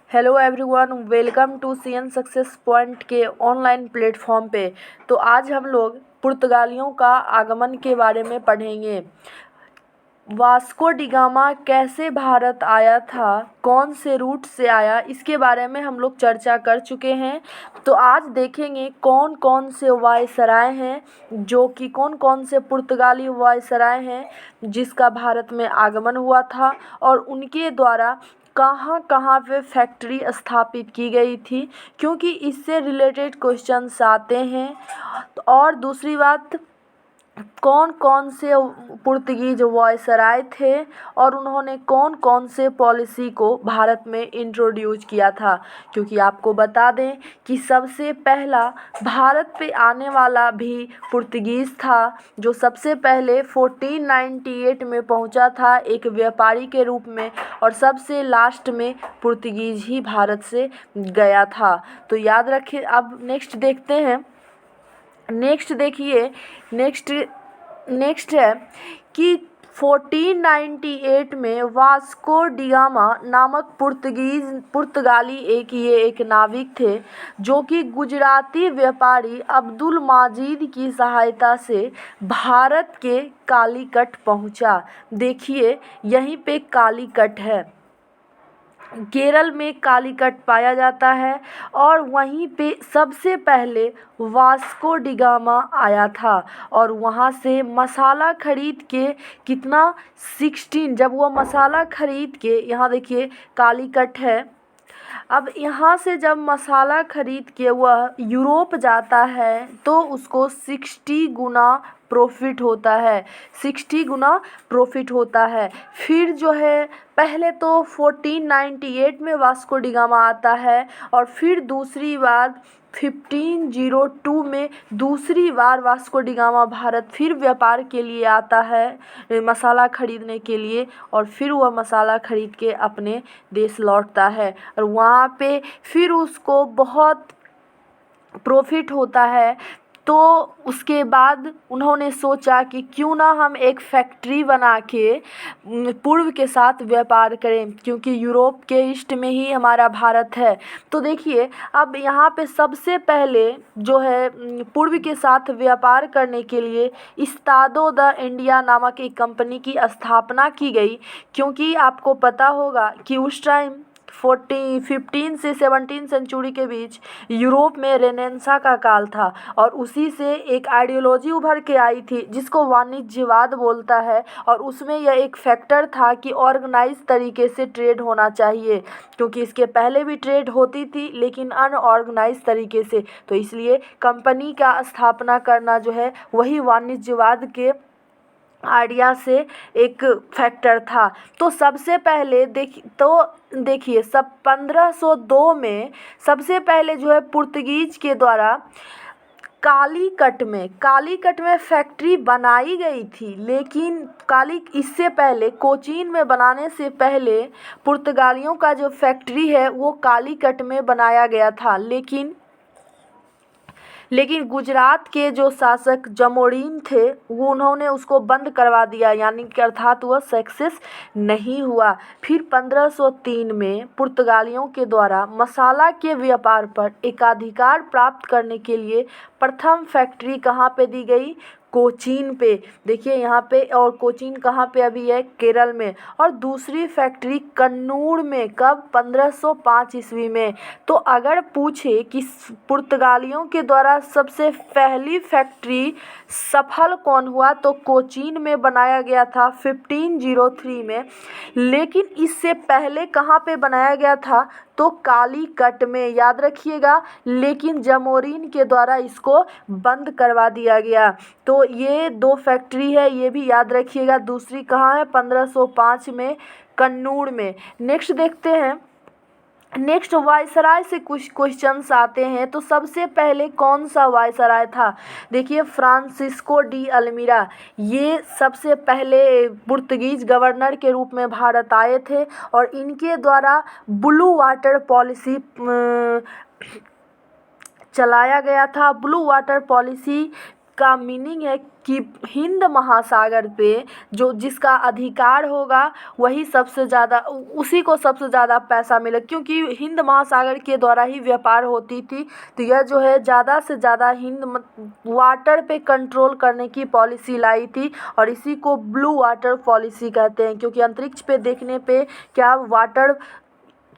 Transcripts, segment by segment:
Hello everyone, welcome to CN success point के online platform पे। तो आज हम लोग पुर्तगालियों का आगमन के बारे में पढ़ेंगे। वास्को डी गामा कैसे भारत आया था, कौन से रूट से आया, इसके बारे में हम लोग चर्चा कर चुके हैं। तो आज देखेंगे कौन कौन से वायसराय हैं, जो कि कौन कौन से पुर्तगाली वायसराय हैं जिसका भारत में आगमन हुआ था और उनके द्वारा कहाँ कहाँ पे फैक्ट्री स्थापित की गई थी, क्योंकि इससे रिलेटेड क्वेश्चंस आते हैं। और दूसरी बात, कौन कौन से पुर्तगीज वायसराय थे और उन्होंने कौन कौन से पॉलिसी को भारत में इंट्रोड्यूस किया था। क्योंकि आपको बता दें कि सबसे पहला भारत पे आने वाला भी पुर्तगीज़ था, जो सबसे पहले 1498 में पहुंचा था एक व्यापारी के रूप में, और सबसे लास्ट में पुर्तगीज़ ही भारत से गया था। तो याद रखिए। अब नेक्स्ट देखते हैं। नेक्स्ट देखिए, नेक्स्ट है कि 1498 में वास्को डी गामा नामक पुर्तगाली एक नाविक थे, जो कि गुजराती व्यापारी अब्दुल माजिद की सहायता से भारत के कालीकट पहुंचा। देखिए यहीं पे कालीकट है, केरल में कालीकट पाया जाता है, और वहीं पे सबसे पहले वास्को डी गामा आया था और वहाँ से मसाला खरीद के कितना 16, जब वो मसाला खरीद के, यहाँ देखिए कालीकट है, अब यहाँ से जब मसाला खरीद के वह यूरोप जाता है तो उसको 60 गुना प्रॉफिट होता है, 60 गुना प्रॉफिट होता है। फिर जो है, पहले तो 1498 में वास्को डी गामा आता है, और फिर दूसरी बार 1502 में दूसरी बार वास्को डी गामा भारत फिर व्यापार के लिए आता है, मसाला खरीदने के लिए, और फिर वह मसाला खरीद के अपने देश लौटता है, और वहाँ पे फिर उसको बहुत प्रॉफिट होता है। तो उसके बाद उन्होंने सोचा कि क्यों ना हम एक फैक्ट्री बना के पूर्व के साथ व्यापार करें, क्योंकि यूरोप के ईस्ट में ही हमारा भारत है। तो देखिए, अब यहाँ पे सबसे पहले जो है पूर्व के साथ व्यापार करने के लिए इस्तादो द इंडिया नामक एक कंपनी की स्थापना की गई, क्योंकि आपको पता होगा कि उस टाइम 15 से 17 सेंचुरी के बीच यूरोप में रेनेसां का काल था, और उसी से एक आइडियोलॉजी उभर के आई थी जिसको वाणिज्यवाद बोलता है, और उसमें यह एक फैक्टर था कि ऑर्गेनाइज तरीके से ट्रेड होना चाहिए, क्योंकि इसके पहले भी ट्रेड होती थी लेकिन अनऑर्गेनाइज तरीके से। तो इसलिए कंपनी का स्थापना करना जो है वही वाणिज्यवाद के आइडिया से एक फैक्टर था। तो सबसे पहले देखिए सब 1502 में सबसे पहले जो है पुर्तगीज के द्वारा कालीकट में फैक्ट्री बनाई गई थी, लेकिन इससे पहले कोचीन में बनाने से पहले पुर्तगालियों का जो फैक्ट्री है वो कालीकट में बनाया गया था, लेकिन गुजरात के जो शासक जमोरिन थे वो उन्होंने उसको बंद करवा दिया, यानी कि अर्थात वह सक्सेस नहीं हुआ। फिर 1503 में पुर्तगालियों के द्वारा मसाला के व्यापार पर एकाधिकार प्राप्त करने के लिए प्रथम फैक्ट्री कहाँ पे दी गई? कोचीन पे। देखिए यहाँ पे, और कोचीन कहाँ पे अभी है? केरल में। और दूसरी फैक्ट्री कन्नूर में, कब? 1505 ईस्वी में। तो अगर पूछे कि पुर्तगालियों के द्वारा सबसे पहली फैक्ट्री सफल कौन हुआ, तो कोचीन में बनाया गया था 1503 में, लेकिन इससे पहले कहाँ पे बनाया गया था? तो कालीकट में, याद रखिएगा। लेकिन जमोरिन के द्वारा इसको बंद करवा दिया गया। तो ये दो फैक्ट्री है, ये भी याद रखिएगा। दूसरी कहाँ है? 1505 में, कन्नूर में। नेक्स्ट देखते हैं। नेक्स्ट वायसराय से कुछ क्वेश्चंस आते हैं। तो सबसे पहले कौन सा वायसराय था? देखिए, फ्रांसिस्को डी अल्मीरा, ये सबसे पहले पुर्तगीज गवर्नर के रूप में भारत आए थे, और इनके द्वारा ब्लू वाटर पॉलिसी चलाया गया था। ब्लू वाटर पॉलिसी का मीनिंग है कि हिंद महासागर पे जो जिसका अधिकार होगा वही सबसे ज़्यादा उसी को सबसे ज़्यादा पैसा मिले, क्योंकि हिंद महासागर के द्वारा ही व्यापार होती थी। तो यह जो है ज़्यादा से ज़्यादा वाटर पे कंट्रोल करने की पॉलिसी लाई थी, और इसी को ब्लू वाटर पॉलिसी कहते हैं, क्योंकि अंतरिक्ष पे देखने पे क्या वाटर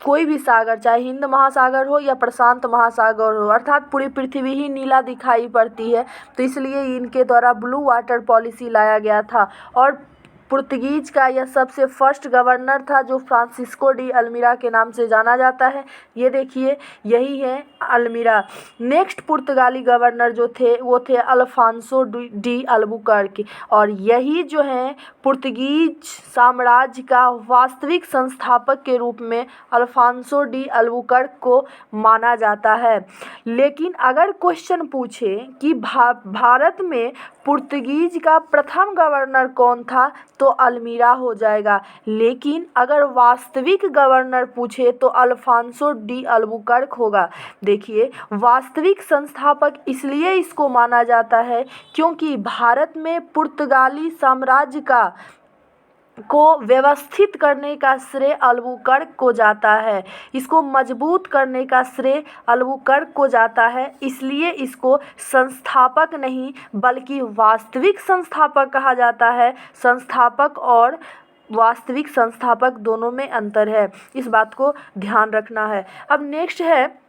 कोई भी सागर, चाहे हिंद महासागर हो या प्रशांत महासागर हो, अर्थात पूरी पृथ्वी ही नीला दिखाई पड़ती है। तो इसलिए इनके द्वारा ब्लू वाटर पॉलिसी लाया गया था। और पुर्तगीज का यह सबसे फर्स्ट गवर्नर था जो फ्रांसिस्को डी अल्मीरा के नाम से जाना जाता है। ये देखिए, यही है अल्मीरा। नेक्स्ट पुर्तगाली गवर्नर जो थे वो थे अल्फांसो डी अल्बुकर्क, और यही जो है पुर्तगीज साम्राज्य का वास्तविक संस्थापक के रूप में अल्फांसो डी अल्बुकर्क को माना जाता है। लेकिन अगर क्वेश्चन पूछे कि भारत में पुर्तगीज का प्रथम गवर्नर कौन था, तो अल्मीरा हो जाएगा। लेकिन अगर वास्तविक गवर्नर पूछे तो अल्फांसो डी अल्बुकर्क होगा। देखिए, वास्तविक संस्थापक इसलिए इसको माना जाता है क्योंकि भारत में पुर्तगाली साम्राज्य को व्यवस्थित करने का श्रेय अल्बुकर्क को जाता है, इसको मजबूत करने का श्रेय अल्बुकर्क को जाता है। इसलिए इसको संस्थापक नहीं बल्कि वास्तविक संस्थापक कहा जाता है। संस्थापक और वास्तविक संस्थापक दोनों में अंतर है, इस बात को ध्यान रखना है। अब नेक्स्ट है,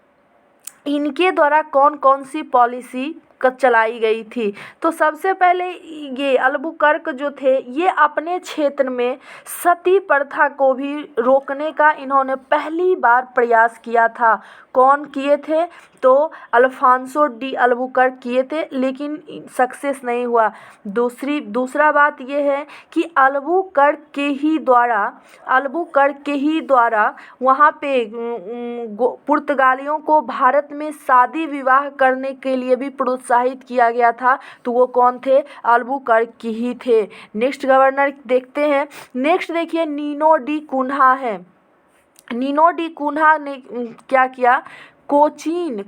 इनके द्वारा कौन कौन सी पॉलिसी चलाई गई थी। तो सबसे पहले ये अल्बुकर्क जो थे ये अपने क्षेत्र में सती प्रथा को भी रोकने का इन्होंने पहली बार प्रयास किया था। कौन किए थे? तो अल्फांसो डी अल्बुकर्क किए थे, लेकिन सक्सेस नहीं हुआ। दूसरा बात ये है कि अल्बुकर्क के ही द्वारा वहाँ पे पुर्तगालियों को भारत में शादी विवाह करने के लिए भी प्रोत्साहित किया गया था। तो वो कौन थे? अल्बुकर्क ही थे। नेक्स्ट गवर्नर देखते हैं। नेक्स्ट देखिए, नीनो डी कुन्हा है। नीनो डी कुन्हा ने क्या किया? कोचीन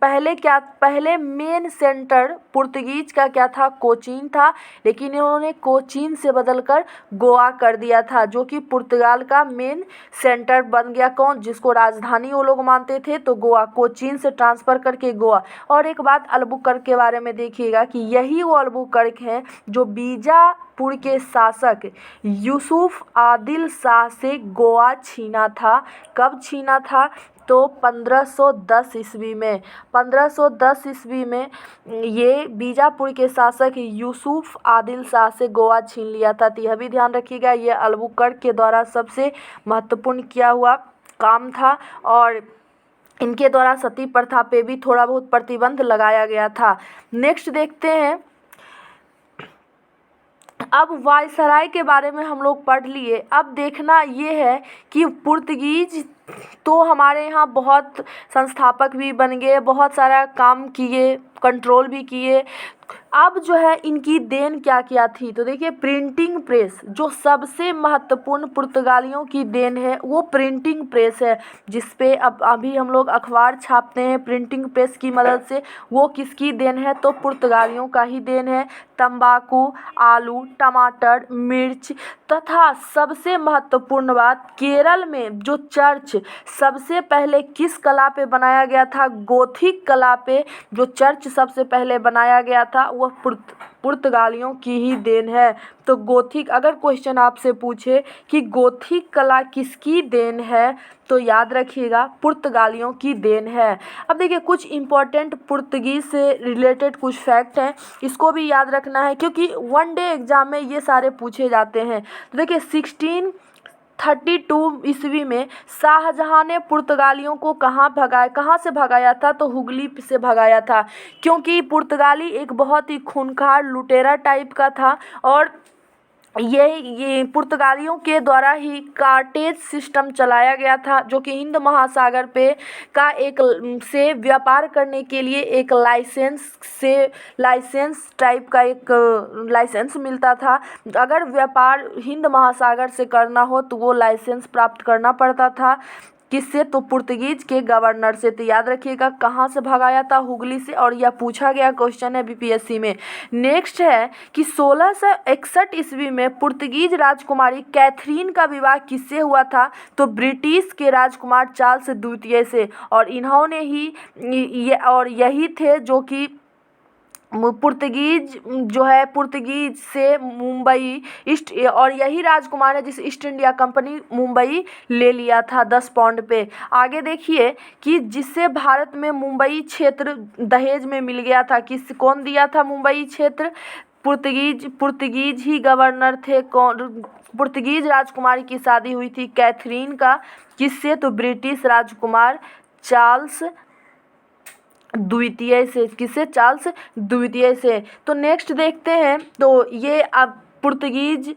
पहले मेन सेंटर पुर्तगीज का क्या था? कोचीन था, लेकिन इन्होंने कोचीन से बदलकर गोवा कर दिया था, जो कि पुर्तगाल का मेन सेंटर बन गया। कौन? जिसको राजधानी वो लोग मानते थे, तो गोवा, कोचीन से ट्रांसफ़र करके गोवा। और एक बात अल्बुकर्क के बारे में देखिएगा कि यही वो अल्बुकर्क हैं जो बीजापुर के शासक यूसुफ आदिल शाह से गोवा छीना था। कब छीना था? तो 1510 ईस्वी में। 1510 ईस्वी में ये बीजापुर के शासक यूसुफ आदिल शाह से गोवा छीन लिया था। तो यह भी ध्यान रखिएगा, ये अल्बुकर्क के द्वारा सबसे महत्वपूर्ण किया हुआ काम था। और इनके द्वारा सती प्रथा पे भी थोड़ा बहुत प्रतिबंध लगाया गया था। नेक्स्ट देखते हैं। अब वायसराय के बारे में हम लोग पढ़ लिए। अब देखना ये है कि पुर्तगीज तो हमारे यहाँ बहुत संस्थापक भी बन गए, बहुत सारा काम किए, कंट्रोल भी किए। अब जो है इनकी देन क्या क्या थी? तो देखिए, प्रिंटिंग प्रेस जो सबसे महत्वपूर्ण पुर्तगालियों की देन है वो प्रिंटिंग प्रेस है, जिसपे अब अभी हम लोग अखबार छापते हैं प्रिंटिंग प्रेस की मदद से। वो किसकी देन है? तो पुर्तगालियों का ही देन है। तंबाकू, आलू, टमाटर, मिर्च तथा सबसे महत्वपूर्ण बात, केरल में जो चर्च सबसे पहले किस कला पे बनाया गया था? गोथिक कला पे जो चर्च सबसे पहले बनाया गया था वह पुर्तगालियों की ही देन है। तो गोथिक, अगर क्वेश्चन आपसे पूछे कि गोथिक कला किसकी देन है, तो याद रखिएगा पुर्तगालियों की देन है। अब देखिए, कुछ इम्पोर्टेंट पुर्तगीज से रिलेटेड कुछ फैक्ट हैं, इसको भी याद रखना है क्योंकि वन डे एग्जाम में ये सारे पूछे जाते हैं। तो देखिए, 1632 ईस्वी में शाहजहां ने पुर्तगालियों को कहाँ से भगाया था? तो हुगली से भगाया था, क्योंकि पुर्तगाली एक बहुत ही खूंखार लुटेरा टाइप का था। और ये पुर्तगालियों के द्वारा ही कार्टेज सिस्टम चलाया गया था, जो कि हिंद महासागर पे का एक से व्यापार करने के लिए एक लाइसेंस टाइप का एक लाइसेंस मिलता था। अगर व्यापार हिंद महासागर से करना हो तो वो लाइसेंस प्राप्त करना पड़ता था। किससे? तो पुर्तगीज के गवर्नर से। तो याद रखिएगा कहाँ से भगाया था? हुगली से। और यह पूछा गया क्वेश्चन है बीपीएससी में। नेक्स्ट है कि 1661 ईस्वी में पुर्तगीज राजकुमारी कैथरीन का विवाह किससे हुआ था? तो ब्रिटिश के राजकुमार चार्ल्स द्वितीय से। और इन्होंने ही और यही थे जो कि पुर्तगीज जो है पुर्तगीज से मुंबई ईस्ट, और यही राजकुमार है जिस ईस्ट इंडिया कंपनी मुंबई ले लिया था 10 पाउंड पे। आगे देखिए कि जिससे भारत में मुंबई क्षेत्र दहेज में मिल गया था, कौन दिया था मुंबई क्षेत्र? पुर्तगीज ही गवर्नर थे। कौन? पुर्तगीज राजकुमारी की शादी हुई थी कैथरीन का किससे? तो ब्रिटिश राजकुमार चार्ल्स द्वितीय से। किससे? चार्ल्स द्वितीय से। तो नेक्स्ट देखते हैं। तो ये अब पुर्तगीज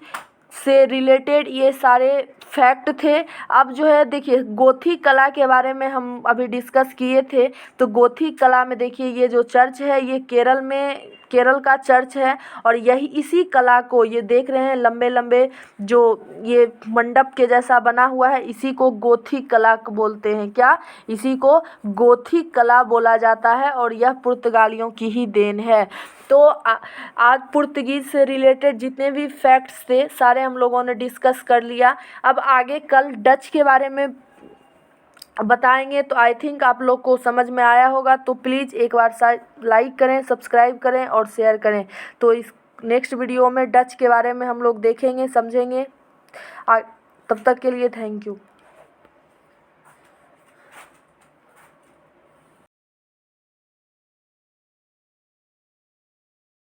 से रिलेटेड ये सारे फैक्ट थे। अब जो है देखिए गोथी कला के बारे में हम अभी डिस्कस किए थे। तो गोथी कला में देखिए ये जो चर्च है ये केरल का चर्च है। और यही इसी कला को ये देख रहे हैं लंबे लंबे जो ये मंडप के जैसा बना हुआ है, इसी को गोथी कला बोलते हैं। क्या? इसी को गोथी कला बोला जाता है और यह पुर्तगालियों की ही देन है। तो आज पुर्तगीज से रिलेटेड जितने भी फैक्ट्स थे सारे हम लोगों ने डिस्कस कर लिया। अब आगे कल डच के बारे में बताएंगे। तो आई थिंक आप लोग को समझ में आया होगा। तो प्लीज़ एक बार लाइक करें, सब्सक्राइब करें और शेयर करें। तो इस नेक्स्ट वीडियो में डच के बारे में हम लोग देखेंगे, समझेंगे। तब तक के लिए थैंक यू।